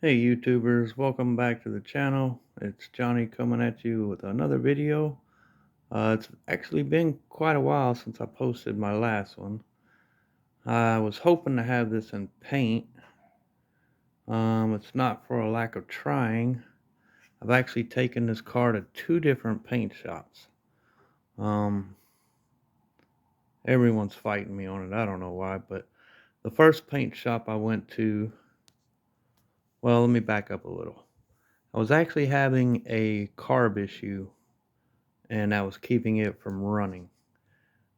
Hey YouTubers, welcome back to the channel. It's Johnny coming at you with another video. It's actually been quite a while since I posted my last one. I was hoping to have this in paint. It's not for a lack of trying. I've actually taken this car to two different paint shops. Um, Everyone's fighting me on it. I don't know why, but the first paint shop I went to, well, let me back up a little. I was actually having a carb issue and I was keeping it from running.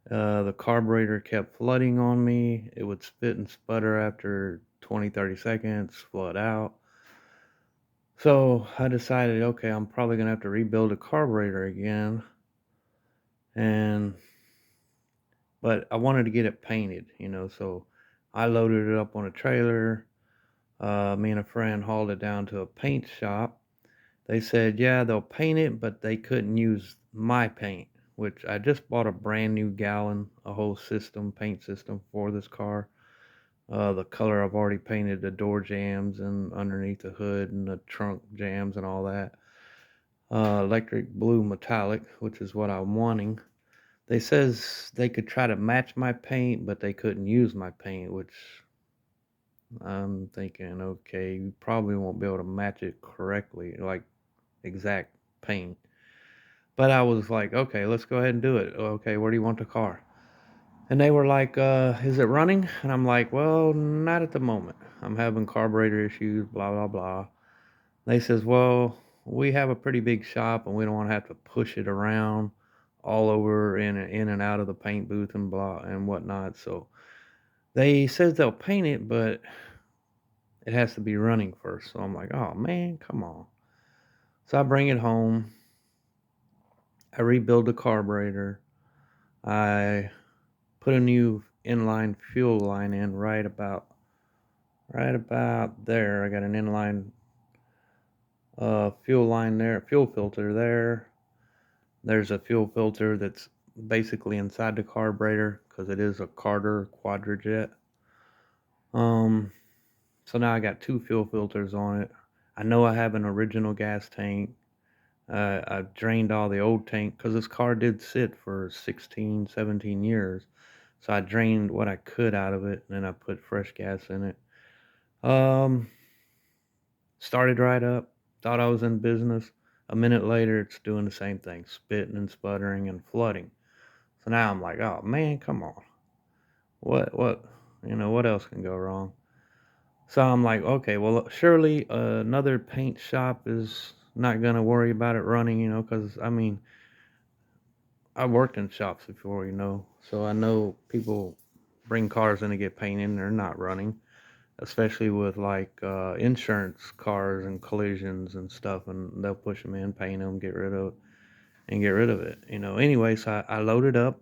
The carburetor kept flooding on me. It would spit and sputter after 20, 30 seconds, flood out. So I decided, okay, I'm probably going to have to rebuild the carburetor again. And, but I wanted to get it painted, so I loaded it up on a trailer. Me and a friend hauled it down to a paint shop. They said, yeah, they'll paint it, but they couldn't use my paint, which I just bought a brand new gallon, a whole system, paint system for this car. The color I've already painted the door jambs and underneath the hood and the trunk jambs and all that. Electric blue metallic, which is what I'm wanting. They says they could try to match my paint, but they couldn't use my paint, which I'm thinking, okay, you probably won't be able to match it correctly, like exact paint. But I was like, okay, let's go ahead and do it. Okay, where do you want the car? And they were like, is it running? And I'm like, well, not at the moment. I'm having carburetor issues, blah, blah, blah. They says, well, we have a pretty big shop and we don't want to have to push it around all over in and out of the paint booth and blah and whatnot. So they says they'll paint it, but it has to be running first. So I'm like, oh man, come on. So I bring it home. I rebuild the carburetor. I put a new inline fuel line in right about there. I got an inline fuel line there, fuel filter there. There's a fuel filter that's basically inside the carburetor because it is a Carter Quadrajet. Um, so now I got two fuel filters on it. I know I have an original gas tank. I've drained all the old tank because this car did sit for 16, 17 years. So I drained what I could out of it and then I put fresh gas in it. Um, Started right up, thought I was in business. A minute later, it's doing the same thing, spitting and sputtering and flooding. So now I'm like, oh man, come on. What else can go wrong? So I'm like, okay, well, surely another paint shop is not going to worry about it running, because I mean, I worked in shops before, so I know people bring cars in to get painted and they're not running, especially with like insurance cars and collisions and stuff, and they'll push them in, paint them, get rid of it. Anyway, so I load it up,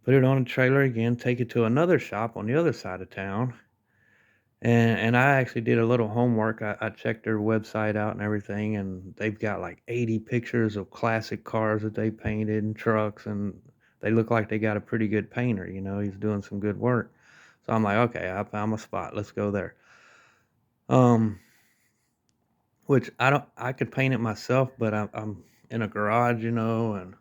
put it on a trailer again, take it to another shop on the other side of town. And I actually did a little homework. I checked their website out and everything, and they've got like 80 pictures of classic cars that they painted and trucks, and they look like they got a pretty good painter. He's doing some good work. So I'm like, okay, I found my spot. Let's go there. Um, which I could paint it myself, but I'm in a garage, and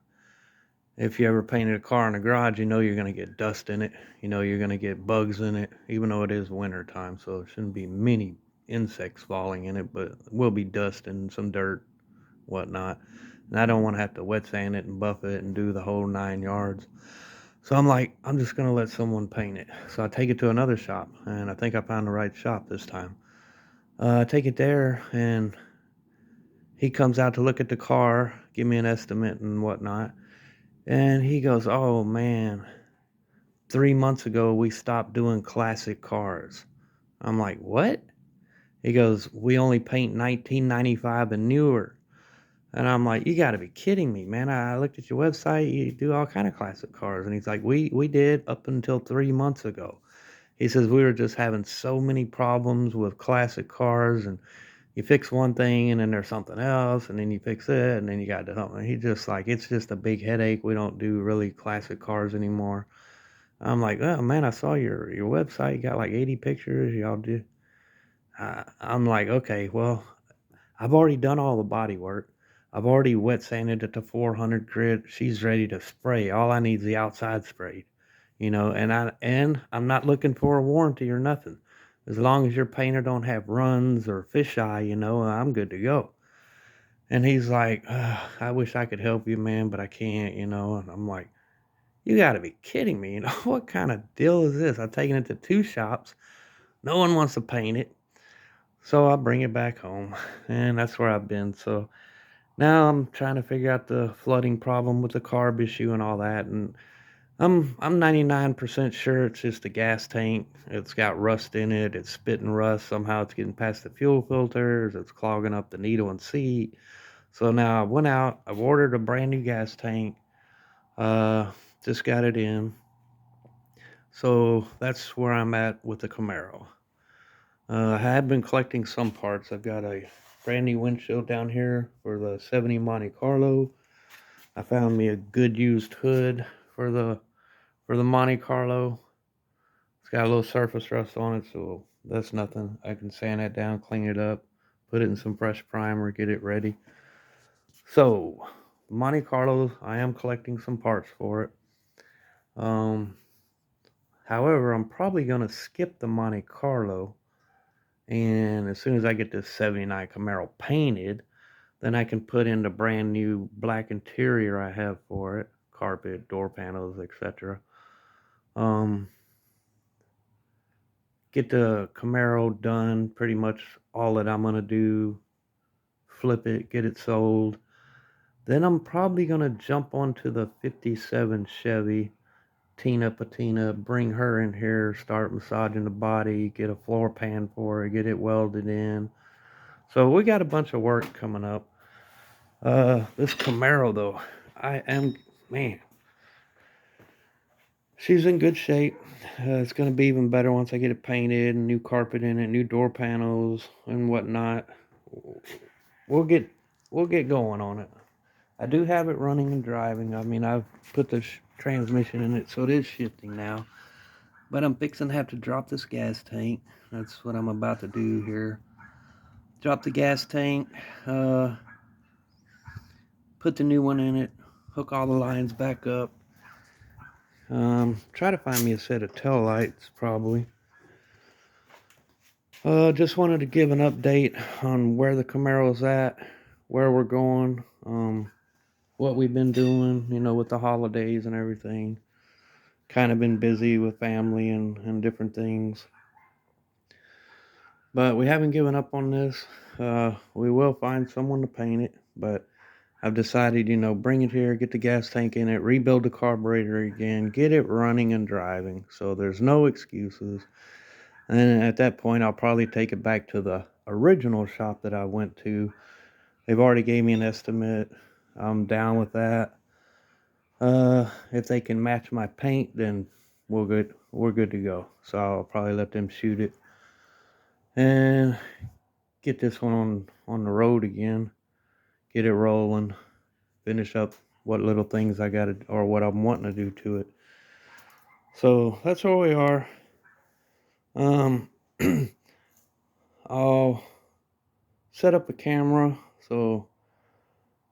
if you ever painted a car in a garage, you're going to get dust in it. You're going to get bugs in it, even though it is winter time. So there shouldn't be many insects falling in it, but will be dust and some dirt, whatnot. And I don't want to have to wet sand it and buff it and do the whole 9 yards. So I'm like, I'm just going to let someone paint it. So I take it to another shop, and I think I found the right shop this time. I take it there, and he comes out to look at the car, give me an estimate and whatnot. And he goes, oh man, 3 months ago, we stopped doing classic cars. I'm like, what? He goes, we only paint 1995 and newer. And I'm like, you got to be kidding me, man. I looked at your website. You do all kind of classic cars. And he's like, we did up until 3 months ago. He says, we were just having so many problems with classic cars. And you fix one thing and then there's something else. And then you fix it and then you got something. He just like, it's just a big headache. We don't do really classic cars anymore. I'm like, oh man, I saw your website. You got like 80 pictures. Y'all do. I'm like, okay, well, I've already done all the body work. I've already wet sanded it to 400 grit. She's ready to spray. All I need is the outside sprayed, and I'm not looking for a warranty or nothing. As long as your painter don't have runs or fisheye, I'm good to go. And he's like, I wish I could help you, man, but I can't. And I'm like, you got to be kidding me. What kind of deal is this? I've taken it to two shops. No one wants to paint it. So I bring it back home, and that's where I've been. So now I'm trying to figure out the flooding problem with the carb issue and all that, and I'm 99% sure it's just a gas tank. It's got rust in it. It's spitting rust. Somehow it's getting past the fuel filters. It's clogging up the needle and seat. So now I went out. I've ordered a brand new gas tank. Uh, just got it in. So that's where I'm at with the Camaro. I have been collecting some parts. I've got a brand new windshield down here for the 70 Monte Carlo. I found me a good used hood for the Monte Carlo. It's got a little surface rust on it, so that's nothing. I can sand that down, clean it up, put it in some fresh primer, get it ready. So, Monte Carlo, I am collecting some parts for it. Um, However, I'm probably gonna skip the Monte Carlo, and as soon as I get this '79 Camaro painted, then I can put in the brand new black interior I have for it, carpet, door panels, etc. Um, get the Camaro done, pretty much all that I'm gonna do, flip it, get it sold. Then I'm probably gonna jump onto the '57 Chevy, Tina Patina, bring her in here, start massaging the body, get a floor pan for her, get it welded in. So we got a bunch of work coming up. This Camaro though, I am man, she's in good shape. It's gonna be even better once I get it painted and new carpet in it, new door panels and whatnot. We'll get we'll get going on it. I do have it running and driving. I mean, I've put the transmission in it, so it is shifting now. But I'm fixing to have to drop this gas tank. That's what I'm about to do here. Drop the gas tank, uh, put the new one in it, hook all the lines back up. Try to find me a set of tail lights, probably. Just wanted to give an update on where the Camaro's at, where we're going, what we've been doing, with the holidays and everything. Kind of been busy with family and different things. But we haven't given up on this. We will find someone to paint it, but I've decided, bring it here, get the gas tank in it, rebuild the carburetor again, get it running and driving. So there's no excuses. And then at that point, I'll probably take it back to the original shop that I went to. They've already gave me an estimate. I'm down with that. If they can match my paint, then we're good. We're good to go. So I'll probably let them shoot it and get this one on the road again. Get it rolling. Finish up what little things I got to, or what I'm wanting to do to it. So that's where we are. Um, I'll set up a camera so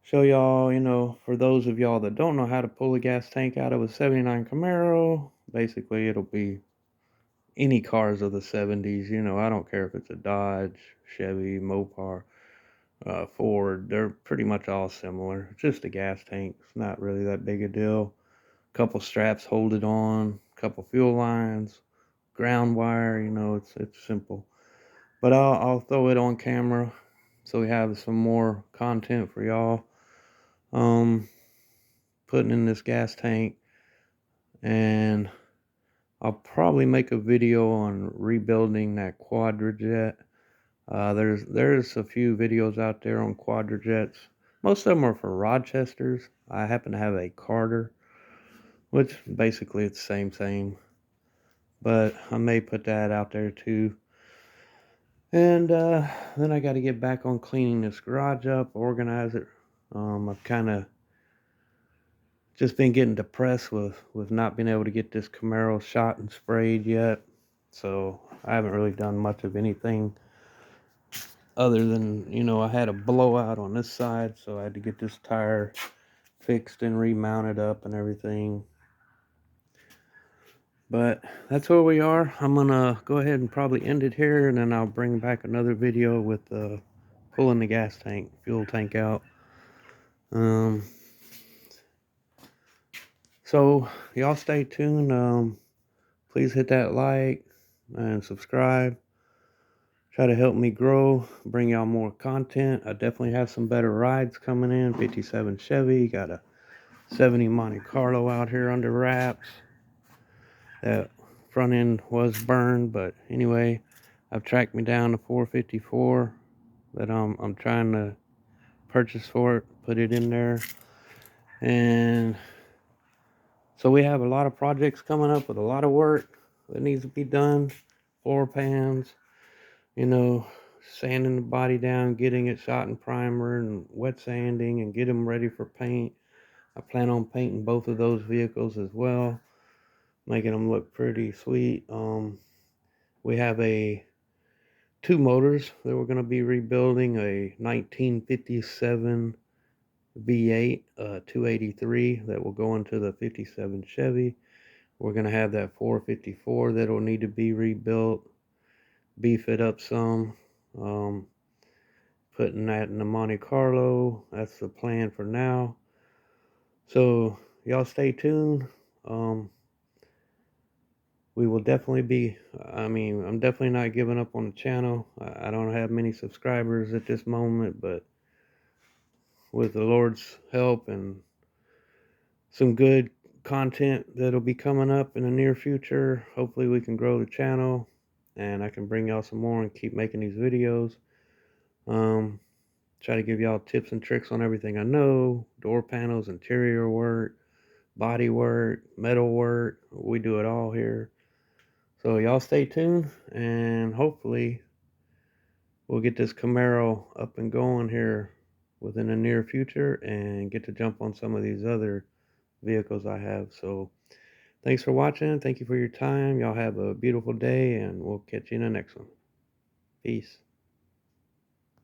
show y'all, for those of y'all that don't know how to pull a gas tank out of a '79 Camaro. Basically, it'll be any cars of the '70s. I don't care if it's a Dodge, Chevy, Mopar, Ford. They're pretty much all similar. It's just a gas tank. It's not really that big a deal. Couple straps hold it on. Couple fuel lines, ground wire. It's simple. But I'll throw it on camera so we have some more content for y'all. Putting in this gas tank, and I'll probably make a video on rebuilding that quadrajet. There's a few videos out there on quadrajets. Most of them are for Rochesters. I happen to have a Carter, which basically it's the same thing. But I may put that out there too. And then I got to get back on cleaning this garage up, organize it. I've kind of just been getting depressed with not being able to get this Camaro shot and sprayed yet. So I haven't really done much of anything other than, I had a blowout on this side, so I had to get this tire fixed and remounted up and everything. But that's where we are. I'm gonna go ahead and probably end it here, and then I'll bring back another video with pulling the fuel tank out. So y'all stay tuned. Please hit that like and subscribe. Try to help me grow, bring y'all more content. I definitely have some better rides coming in. 57 Chevy, got a 70 Monte Carlo out here under wraps. That front end was burned, but anyway, I've tracked me down to 454 that I'm trying to purchase for it, put it in there. And so we have a lot of projects coming up with a lot of work that needs to be done. Floor pans, sanding the body down, getting it shot and primer and wet sanding and get them ready for paint. I plan on painting both of those vehicles as well, making them look pretty sweet. We have two motors that we're going to be rebuilding, a 1957 V8 283 that will go into the 57 Chevy. We're going to have that 454 that will need to be rebuilt, beef it up some, putting that in the Monte Carlo. That's the plan for now. So y'all stay tuned. We will definitely be, I'm definitely not giving up on the channel. I don't have many subscribers at this moment, but with the Lord's help and some good content that'll be coming up in the near future, hopefully we can grow the channel and I can bring y'all some more and keep making these videos. Try to give y'all tips and tricks on everything I know: door panels, interior work, body work, metal work. We do it all here. So y'all stay tuned, and hopefully we'll get this Camaro up and going here within the near future and get to jump on some of these other vehicles I have. So thanks for watching. Thank you for your time. Y'all have a beautiful day, and we'll catch you in the next one. Peace.